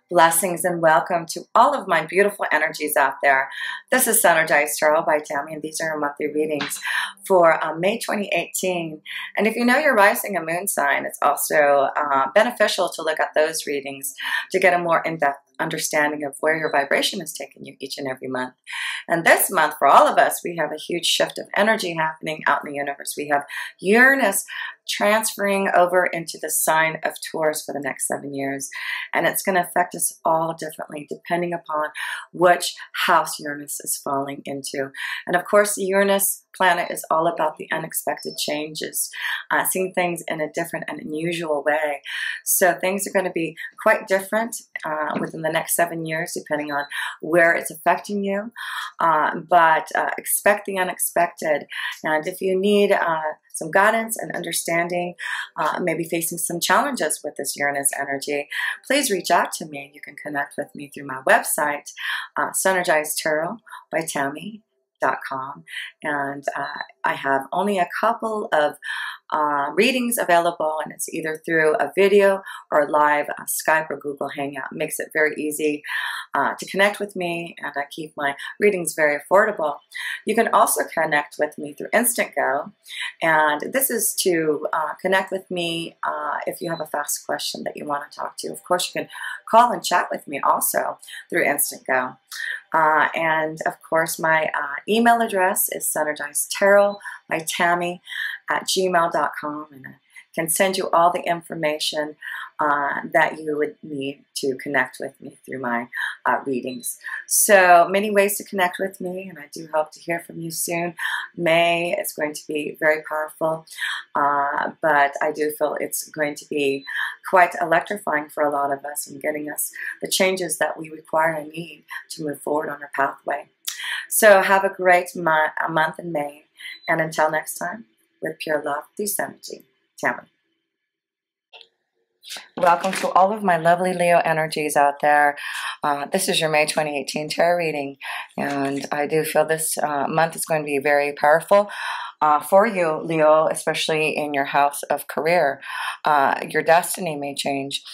Blessings and welcome to all of my beautiful energies out there. This is Untitled Chapter by Tammy, and these are our monthly readings for May 2018. And if you know your rising and moon sign, it's also beneficial to look at those readings to get a more in-depth understanding of where your vibration is taking you each and every month. And this month, for all of us, we have a huge shift of energy happening out in the universe. We have Uranus transferring over into the sign of Taurus for the next 7 years. And it's going to affect us all differently depending upon which house Uranus is falling into. And of course, the Uranus planet is all about the unexpected changes, seeing things in a different and unusual way. So things are going to be quite different within the next 7 years, depending on where it's affecting you. But expect the unexpected. And if you need some guidance and understanding, maybe facing some challenges with this Uranus energy, please reach out to me. You can connect with me through my website, Untitled Chapter by Tammy.com, and I have only a couple of readings available, and it's either through a video or live Skype or Google Hangout. It makes it very easy to connect with me, and I keep my readings very affordable. You can also connect with me through Instant Go, and this is to connect with me if you have a fast question that you want to talk to. Of course, you can call and chat with me also through Instant Go. And of course, my email address is Untitled by Tammy at gmail.com, and I can send you all the information that you would need to connect with me through my readings. So many ways to connect with me, and I do hope to hear from you soon. May is going to be very powerful, but I do feel it's going to be quite electrifying for a lot of us and getting us the changes that we require and need to move forward on our pathway. So have a great month in May, and until next time, with pure love, this energy, Tammy. Welcome to all of my lovely Leo energies out there. This is your May 2018 tarot reading, and I do feel this month is going to be very powerful for you, Leo, especially in your house of career. Your destiny may change,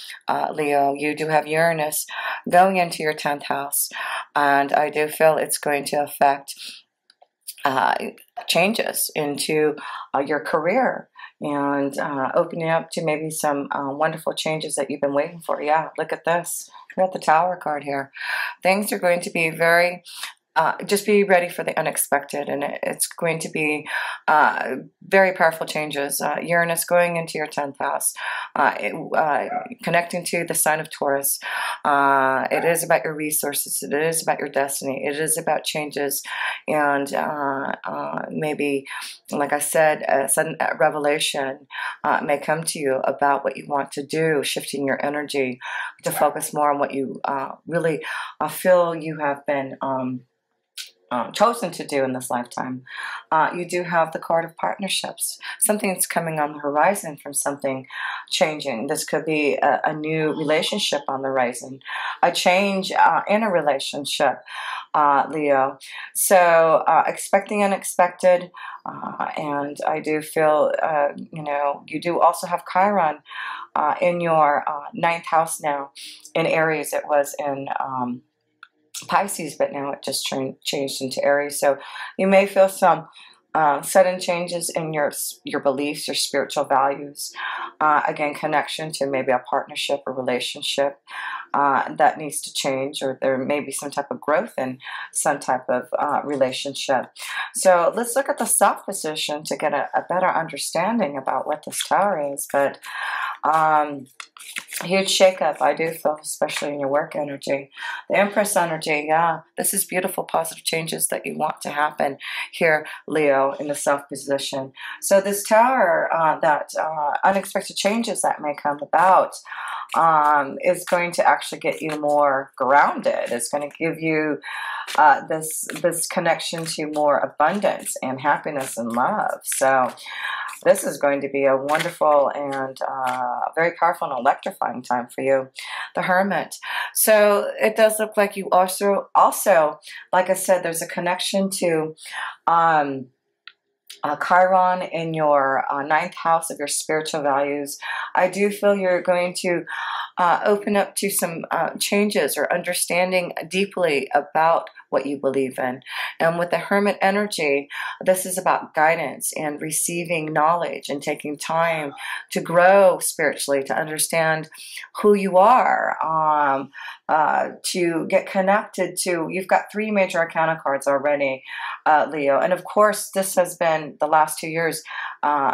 Leo. You do have Uranus going into your 10th house, and I do feel it's going to affect changes into your career and opening up to maybe some wonderful changes that you've been waiting for. Yeah, look at this. We got the Tower card here. Things are going to be very just be ready for the unexpected, and it's going to be very powerful changes. Uranus going into your 10th house, connecting to the sign of Taurus. It is about your resources. It is about your destiny. It is about changes, and maybe, like I said, a sudden revelation may come to you about what you want to do, shifting your energy to focus more on what you really feel you have been chosen to do in this lifetime. You do have the card of partnerships. Something's coming on the horizon from something changing. This could be a new relationship on the horizon, a change in a relationship, Leo. So expect the unexpected, and I do feel, you know, you do also have Chiron in your 9th house now. In Aries, it was in Pisces, but now it just changed into Aries. So you may feel some sudden changes in your beliefs, your spiritual values. Again, connection to maybe a partnership or relationship that needs to change, or there may be some type of growth in some type of relationship. So let's look at the Self position to get a better understanding about what this Tower is. But huge shakeup, I do feel, especially in your work energy. The Empress energy, yeah, this is beautiful, positive changes that you want to happen here, Leo, in the Self position. So this Tower, that unexpected changes that may come about, is going to actually get you more grounded. It's going to give you this connection to more abundance and happiness and love. So this is going to be a wonderful and very powerful and electrifying time for you. The Hermit. So it does look like you also, like I said, there's a connection to Chiron in your ninth house of your spiritual values. I do feel you're going to open up to some changes or understanding deeply about what you believe in. And with the Hermit energy, this is about guidance and receiving knowledge and taking time to grow spiritually, to understand who you are, to get connected to, you've got 3 major arcana cards already, Leo. And of course, this has been the last 2 years,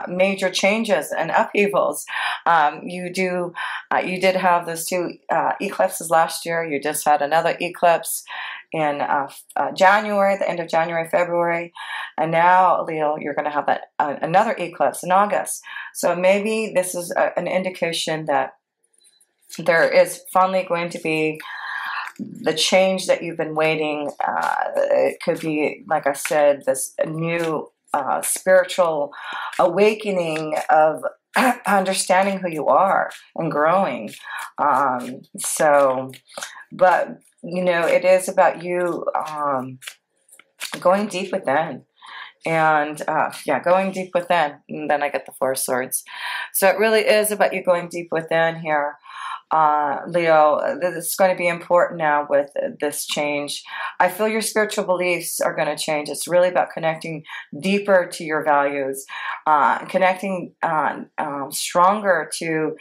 major changes and upheavals. You did have those 2 eclipses last year. You just had another eclipse in January, the end of January, February, and now, Leo, you're going to have that another eclipse in August. So maybe this is an indication that there is finally going to be the change that you've been waiting. It could be, like I said, this new spiritual awakening of understanding who you are and growing. But you know, it is about you going deep within. And yeah, going deep within. And then I get the 4 of Swords. So it really is about you going deep within here, Leo. This is going to be important now with this change. I feel your spiritual beliefs are going to change. It's really about connecting deeper to your values, connecting stronger to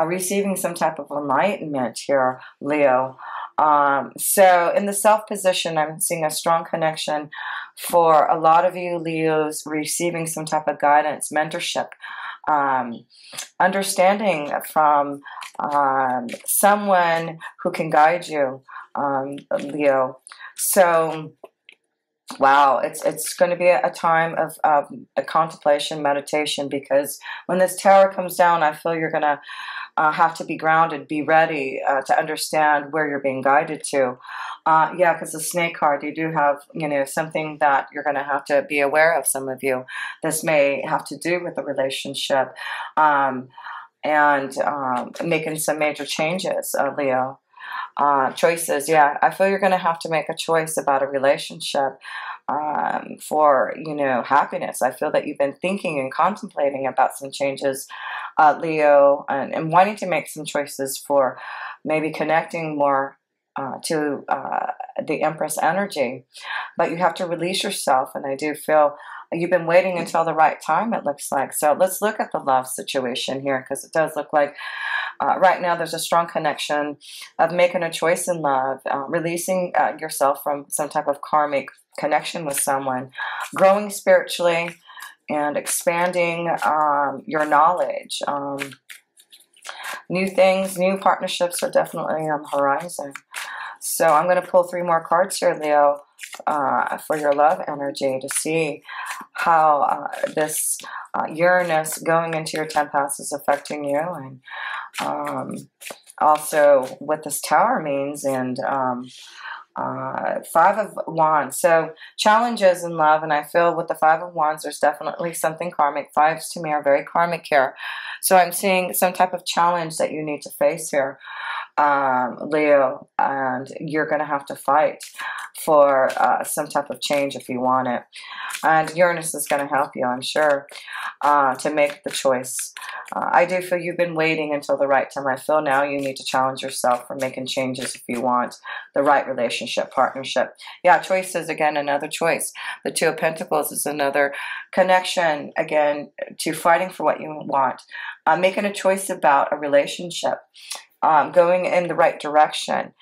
receiving some type of enlightenment here, Leo. So in the self position, I'm seeing a strong connection for a lot of you Leos, receiving some type of guidance, mentorship, understanding from someone who can guide you, Leo. So wow, it's going to be a time of a contemplation, meditation, because when this tower comes down, I feel you're going to have to be grounded, be ready to understand where you're being guided to. Yeah, because the Snake card, you do have, you know, something that you're going to have to be aware of, some of you. This may have to do with the relationship and making some major changes, Leo. Choices, yeah. I feel you're going to have to make a choice about a relationship for, you know, happiness. I feel that you've been thinking and contemplating about some changes, Leo, and wanting to make some choices for maybe connecting more to the Empress energy. But you have to release yourself, and I do feel you've been waiting until the right time, it looks like. So let's look at the love situation here, because it does look like right now there's a strong connection of making a choice in love, releasing yourself from some type of karmic connection with someone, growing spiritually, and expanding your knowledge. New things, new partnerships are definitely on the horizon. So I'm going to pull 3 more cards here, Leo, for your love energy, to see how this Uranus going into your 10th house is affecting you, and also what this tower means, and 5 of Wands. So challenges in love, and I feel with the 5 of Wands, there's definitely something karmic. 5s to me are very karmic here. So I'm seeing some type of challenge that you need to face here, Leo, and you're going to have to fight for some type of change if you want it. And Uranus is going to help you, I'm sure, to make the choice. I do feel you've been waiting until the right time. I feel now you need to challenge yourself for making changes if you want the right relationship, partnership. Yeah, choices, again, another choice. The 2 of Pentacles is another connection, again, to fighting for what you want. Making a choice about a relationship, going in the right direction.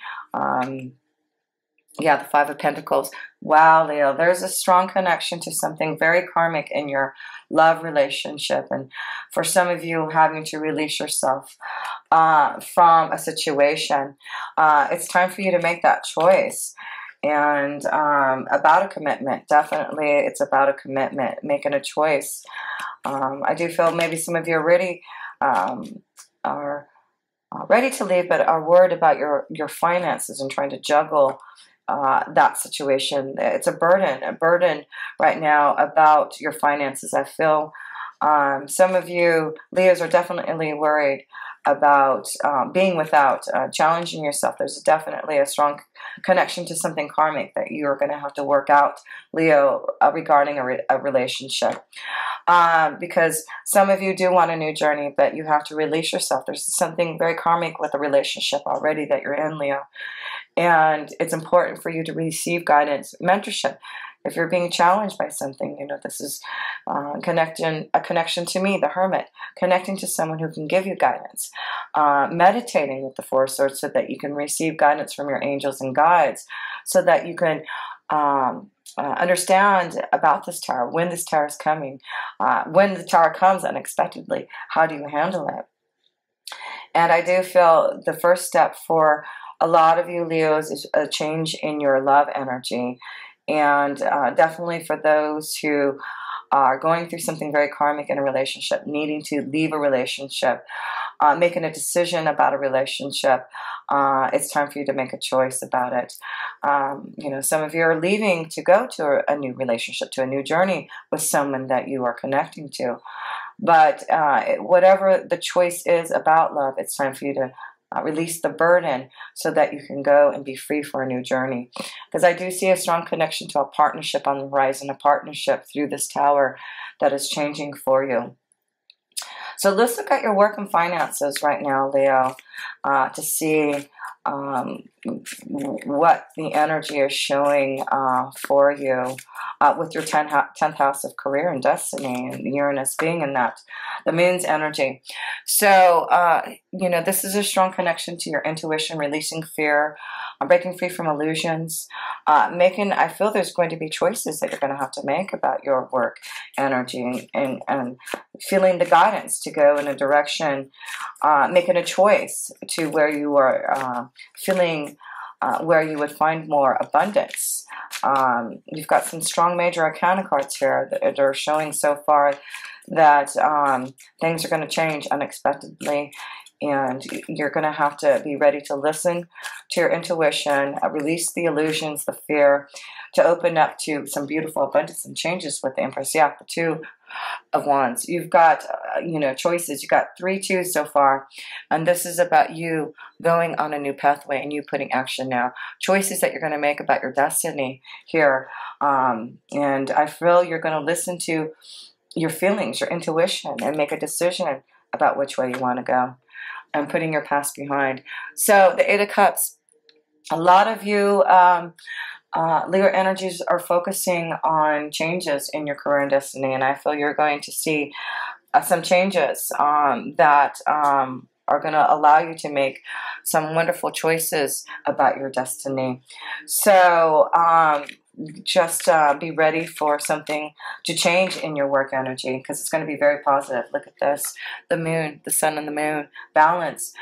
Yeah, the 5 of Pentacles. Wow, Leo, there's a strong connection to something very karmic in your love relationship. And for some of you, having to release yourself from a situation. It's time for you to make that choice. And about a commitment. Definitely, it's about a commitment, making a choice. I do feel maybe some of you already are ready to leave, but are worried about your finances and trying to juggle that situation. It's a burden right now about your finances. I feel some of you Leos are definitely worried about being without, challenging yourself. There's definitely a strong connection to something karmic that you're going to have to work out, Leo, regarding a relationship. Because some of you do want a new journey, but you have to release yourself. There's something very karmic with a relationship already that you're in, Leo. And it's important for you to receive guidance, mentorship. If you're being challenged by something, you know, this is a connection to me, the Hermit, connecting to someone who can give you guidance, meditating with the Four Swords so that you can receive guidance from your angels and guides, so that you can understand about this tower, when this tower is coming, when the tower comes unexpectedly, how do you handle it? And I do feel the first step for a lot of you Leos is a change in your love energy. And definitely for those who are going through something very karmic in a relationship, needing to leave a relationship, making a decision about a relationship, it's time for you to make a choice about it. You know, some of you are leaving to go to a new relationship, to a new journey with someone that you are connecting to. But whatever the choice is about love, it's time for you to release the burden so that you can go and be free for a new journey. Because I do see a strong connection to a partnership on the horizon, a partnership through this tower that is changing for you. So let's look at your work and finances right now, Leo, to see what the energy is showing for you with your 10th house of career and destiny, and Uranus being in that, the moon's energy. So, you know, this is a strong connection to your intuition, releasing fear, breaking free from illusions, I feel there's going to be choices that you're going to have to make about your work energy, and feeling the guidance to go in a direction, making a choice to where you are feeling where you would find more abundance. You've got some strong major arcana cards here that are showing so far that things are going to change unexpectedly, and you're going to have to be ready to listen to your intuition, release the illusions, the fear, to open up to some beautiful abundance and changes with the Empress. Yeah, the Two of Wands. You've got, you know, choices. You've got 3 2s so far, and this is about you going on a new pathway and you putting action now. Choices that you're going to make about your destiny here, and I feel you're going to listen to your feelings, your intuition, and make a decision about which way you want to go, and putting your past behind. So the 8 of Cups, a lot of you Leo energies are focusing on changes in your career and destiny, and I feel you're going to see some changes that are going to allow you to make some wonderful choices about your destiny. So just be ready for something to change in your work energy, because it's going to be very positive. Look at this, the moon, the sun and the moon, balance.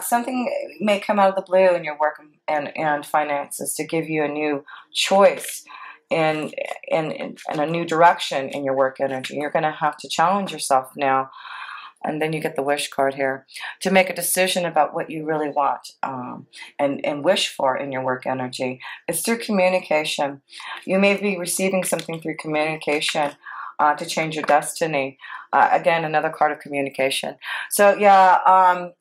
Something may come out of the blue in your work and finances to give you a new choice in a new direction in your work energy. You're going to have to challenge yourself now. And then you get the wish card here to make a decision about what you really want and wish for in your work energy. It's through communication. You may be receiving something through communication to change your destiny. Again, another card of communication. So yeah,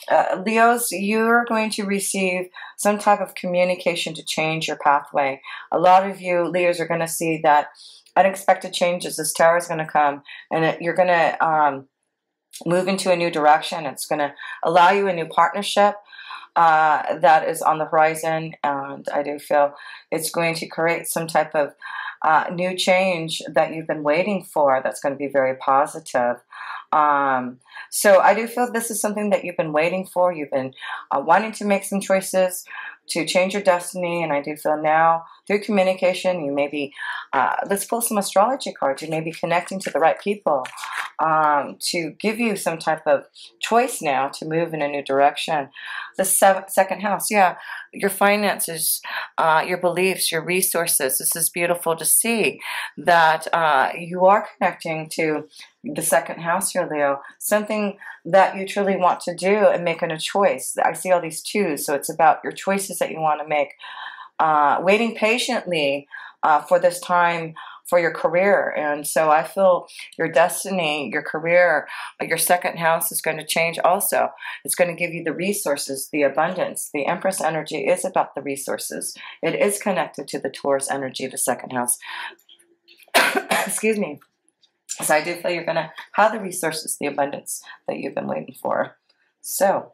Leos, you're going to receive some type of communication to change your pathway. A lot of you Leos are going to see that unexpected changes. This tower is going to come, and you're going to move into a new direction. It's going to allow you a new partnership that is on the horizon, and I do feel it's going to create some type of new change that you've been waiting for that's going to be very positive. So I do feel this is something that you've been waiting for. You've been wanting to make some choices to change your destiny, and I do feel now through communication you may be, let's pull some astrology cards, you may be connecting to the right people to give you some type of choice now to move in a new direction. The second house, yeah, your finances, your beliefs, your resources. This is beautiful to see that you are connecting to the second house here, Leo, something that you truly want to do and making a choice. I see all these 2s, so it's about your choices that you want to make. Waiting patiently for this time for your career. And so I feel your destiny, your career, your second house is going to change also. It's going to give you the resources, the abundance. The Empress energy is about the resources. It is connected to the Taurus energy, the second house. Excuse me. So I do feel you're going to have the resources, the abundance that you've been waiting for. So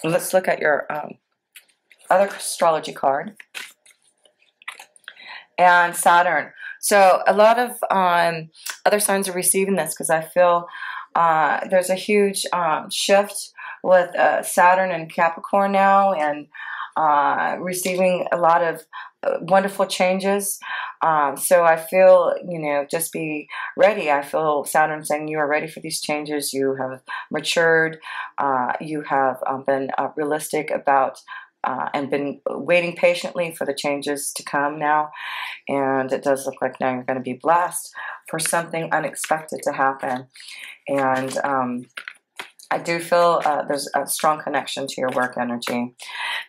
let's look at your other astrology card. And Saturn. So a lot of other signs are receiving this, because I feel there's a huge shift with Saturn and Capricorn now, and receiving a lot of wonderful changes. So I feel, you know, just be ready. I feel Saturn saying you are ready for these changes. You have matured. You have been realistic about and been waiting patiently for the changes to come now. And it does look like now you're going to be blessed for something unexpected to happen. And I do feel there's a strong connection to your work energy.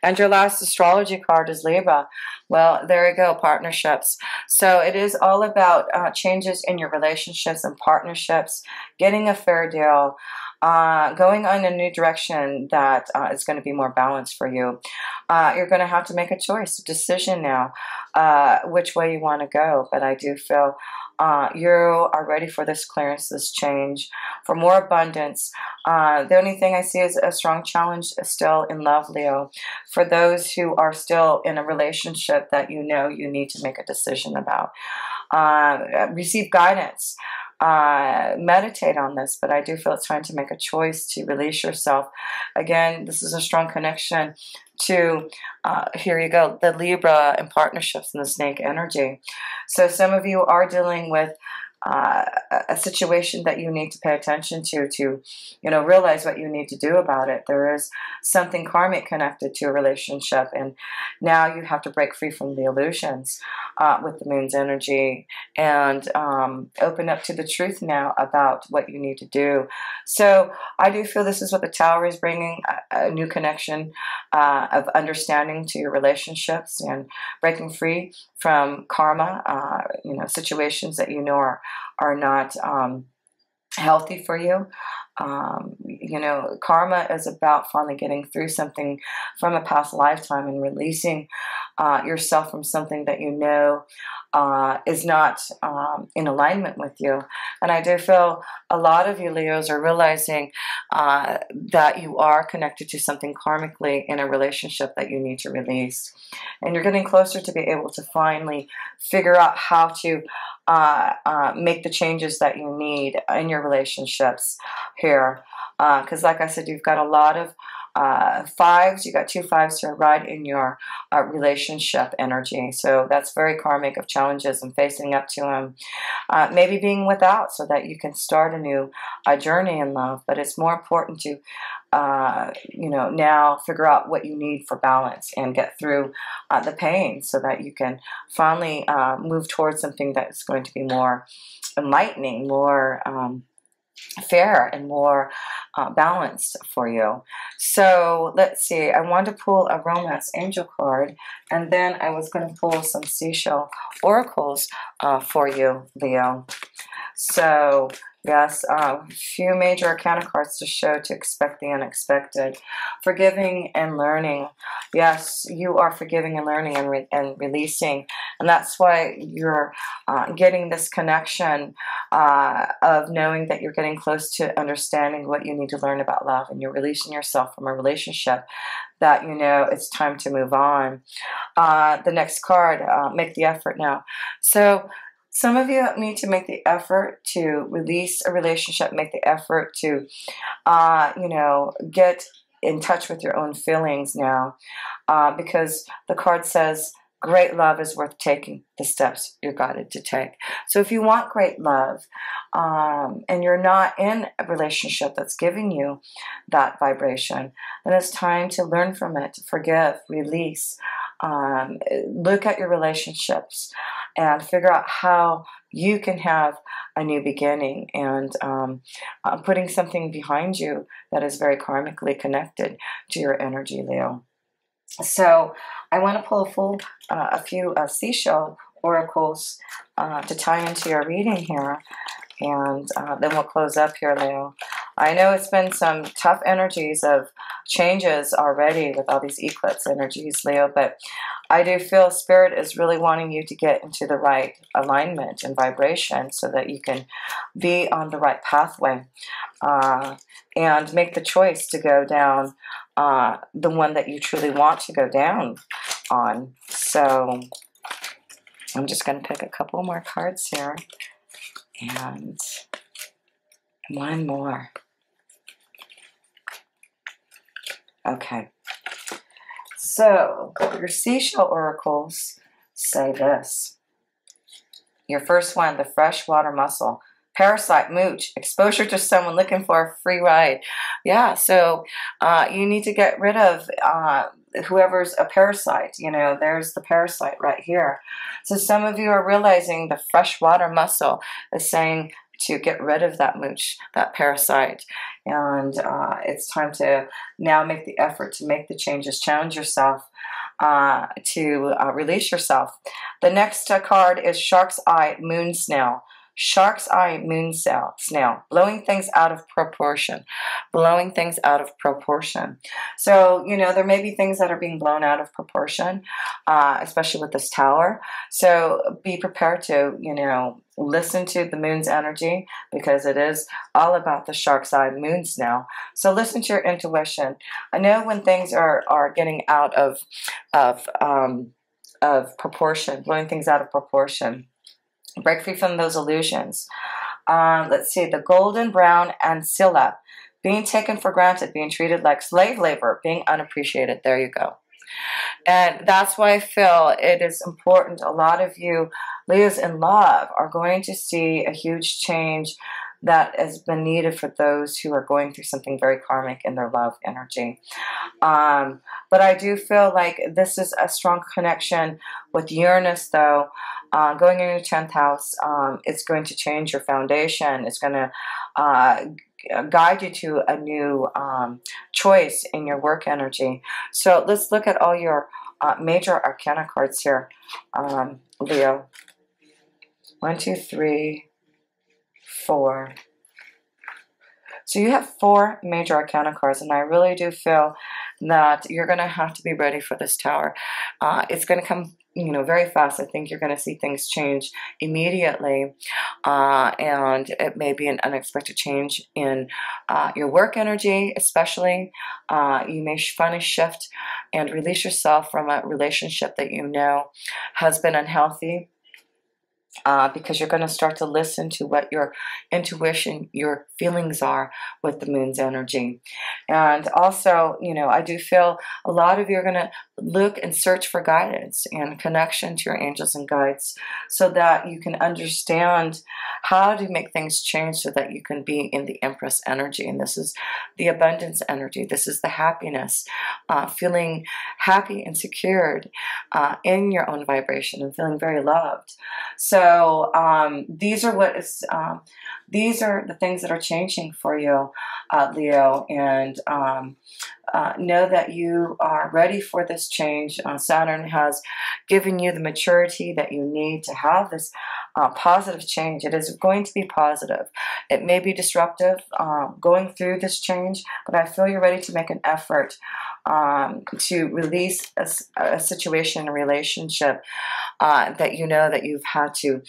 And your last astrology card is Libra. Well, there you go, partnerships. So it is all about changes in your relationships and partnerships, getting a fair deal, going on a new direction that is going to be more balanced for you. You're going to have to make a choice, a decision now, which way you want to go. But I do feel you are ready for this clearance, this change, for more abundance. The only thing I see is a strong challenge still in love, Leo. For those who are still in a relationship that you know you need to make a decision about. Receive guidance. Meditate on this, but I do feel it's time to make a choice to release yourself. Again, this is a strong connection to, here you go, the Libra and partnerships and the snake energy. So some of you are dealing with a situation that you need to pay attention to, you know, realize what you need to do about it. There is something karmic connected to a relationship, and now you have to break free from the illusions with the moon's energy and open up to the truth now about what you need to do. So I do feel this is what the Tower is bringing, a new connection of understanding to your relationships and breaking free from karma, you know, situations that you know are not healthy for you. You know, karma is about finally getting through something from a past lifetime and releasing yourself from something that you know is not in alignment with you. And I do feel a lot of you Leos are realizing that you are connected to something karmically in a relationship that you need to release. And you're getting closer to be able to finally figure out how to make the changes that you need in your relationships here. Because like I said, you've got a lot of fives. You got 2 5s here right in your relationship energy. So that's very karmic of challenges and facing up to them. Maybe being without so that you can start a new journey in love. But it's more important to you know, now figure out what you need for balance and get through the pain so that you can finally move towards something that's going to be more enlightening, more fair, and more balanced for you. So let's see, I want to pull a romance angel card, and then I was going to pull some seashell oracles for you, Leo. So yes, a few major arcana cards to show to expect the unexpected. Forgiving and learning. Yes, you are forgiving and learning and releasing. And that's why you're getting this connection of knowing that you're getting close to understanding what you need to learn about love. And you're releasing yourself from a relationship that you know it's time to move on. The next card, make the effort now. So some of you need to make the effort to release a relationship, make the effort to, you know, get in touch with your own feelings now, because the card says great love is worth taking the steps you're guided to take. So if you want great love and you're not in a relationship that's giving you that vibration, then it's time to learn from it, forgive, release, look at your relationships and figure out how you can have a new beginning and putting something behind you that is very karmically connected to your energy, Leo. So I want to pull a few seashell oracles to tie into your reading here. And then we'll close up here, Leo. I know it's been some tough energies of changes already with all these eclipse energies, Leo, but I do feel Spirit is really wanting you to get into the right alignment and vibration so that you can be on the right pathway and make the choice to go down the one that you truly want to go down on. So I'm just going to pick a couple more cards here. And one more. Okay. So your seashell oracles say this. Your first one, the freshwater mussel. Parasite, mooch, exposure to someone looking for a free ride. Yeah, so you need to get rid of whoever's a parasite. You know, there's the parasite right here. So some of you are realizing the freshwater mussel is saying to get rid of that mooch, that parasite. And it's time to now make the effort to make the changes, challenge yourself to release yourself. The next card is Shark's Eye Moon Snail. Shark's Eye Moon Snail, blowing things out of proportion, blowing things out of proportion. So, you know, there may be things that are being blown out of proportion, especially with this tower. So be prepared to, you know, listen to the moon's energy because it is all about the Shark's Eye Moon Snail. So listen to your intuition. I know when things are getting out of proportion, blowing things out of proportion. Break free from those illusions. Let's see, the golden brown ancilla, being taken for granted, being treated like slave labor, being unappreciated. There you go. And that's why I feel it is important. A lot of you Leos in love are going to see a huge change that has been needed for those who are going through something very karmic in their love energy. But I do feel like this is a strong connection with Uranus, though. Going in your 10th house, it's going to change your foundation. It's going to guide you to a new choice in your work energy. So let's look at all your major arcana cards here, Leo. 1, 2, 3, 4. So you have 4 major arcana cards, and I really do feel that you're going to have to be ready for this tower. It's going to come, you know, very fast. I think you're going to see things change immediately, and it may be an unexpected change in your work energy, especially. You may finally shift and release yourself from a relationship that you know has been unhealthy. Because you're going to start to listen to what your intuition, your feelings are with the moon's energy. And also, you know, I do feel a lot of you are going to look and search for guidance and connection to your angels and guides so that you can understand how to make things change so that you can be in the Empress energy. And this is the abundance energy. This is the happiness, feeling happy and secured in your own vibration and feeling very loved. So these are the things that are changing for you, Leo, and know that you are ready for this change. Saturn has given you the maturity that you need to have this positive change. It is going to be positive. It may be disruptive going through this change, but I feel you're ready to make an effort to release a situation, a relationship that you know that you've had to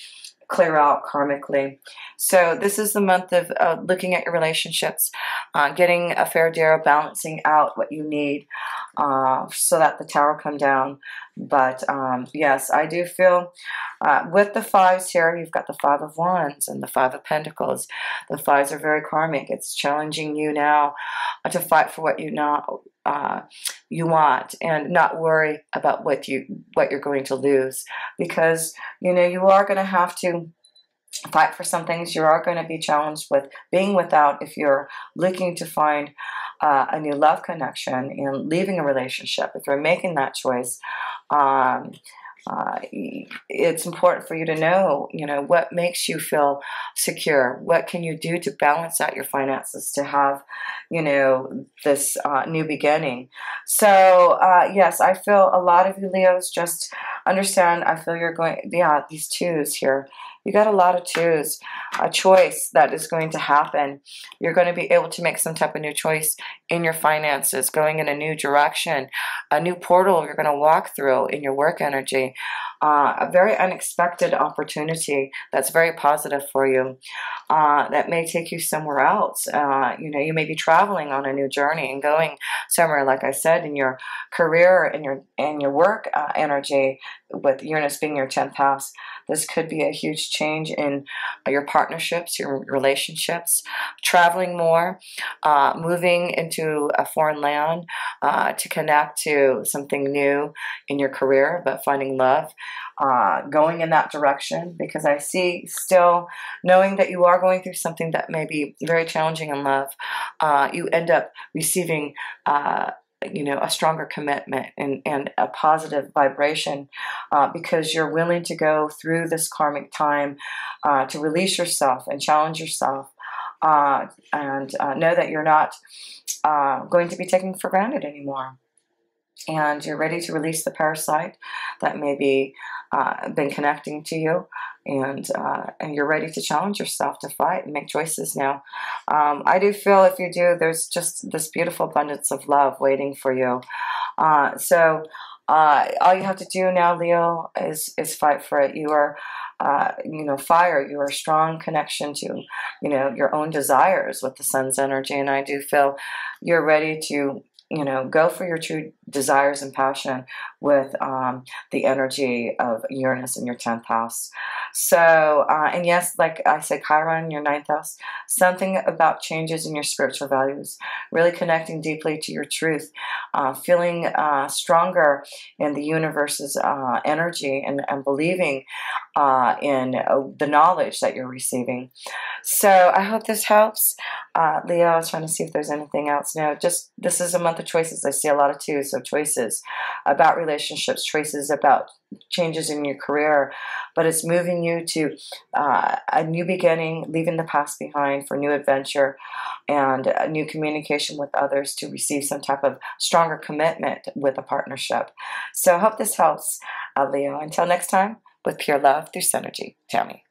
clear out karmically. So this is the month of looking at your relationships, getting a fair deal, balancing out what you need so that the tower come down. But yes, I do feel with the 5s here, you've got the 5 of Wands and the 5 of Pentacles. The 5s are very karmic. It's challenging you now to fight for what you want and not worry about what you're going to lose, because you know you are going to have to fight for some things. You are going to be challenged with being without if you're looking to find a new love connection and leaving a relationship. If you're making that choice, it's important for you to know, you know, what makes you feel secure. What can you do to balance out your finances to have, you know, this new beginning? So yes, I feel a lot of you Leos just understand, I feel you're going, yeah, these twos here. You got a lot of twos, a choice that is going to happen. You're going to be able to make some type of new choice in your finances, going in a new direction, a new portal you're going to walk through in your work energy, a very unexpected opportunity that's very positive for you, that may take you somewhere else. You know, you may be traveling on a new journey and going somewhere, like I said, in your career and your work energy, with Uranus being your 10th house. This could be a huge change in your partnerships, your relationships, traveling more, moving into a foreign land to connect to something new in your career, but finding love, going in that direction, because I see still, knowing that you are going through something that may be very challenging in love, you end up receiving you know, a stronger commitment and a positive vibration, because you're willing to go through this karmic time to release yourself and challenge yourself, and know that you're not going to be taken for granted anymore. And you're ready to release the parasite that may be been connecting to you, and you're ready to challenge yourself, to fight and make choices now. I do feel, if you do, there's just this beautiful abundance of love waiting for you. So all you have to do now, Leo, is fight for it. You are, you know, fire. You are a strong connection to, you know, your own desires with the sun's energy, and I do feel you're ready to, you know, go for your true desires and passion with the energy of Uranus in your 10th house. So, and yes, like I said, Chiron in your 9th house, something about changes in your spiritual values, really connecting deeply to your truth, feeling stronger in the universe's energy, and believing in the knowledge that you're receiving. So I hope this helps. Leo, I was trying to see if there's anything else. No, just, this is a month of choices. I see a lot of twos, so choices about relationships, choices about changes in your career, but it's moving you to a new beginning, leaving the past behind for new adventure and a new communication with others to receive some type of stronger commitment with a partnership. So I hope this helps, Leo. Until next time, with pure love through Synergy, Tammy.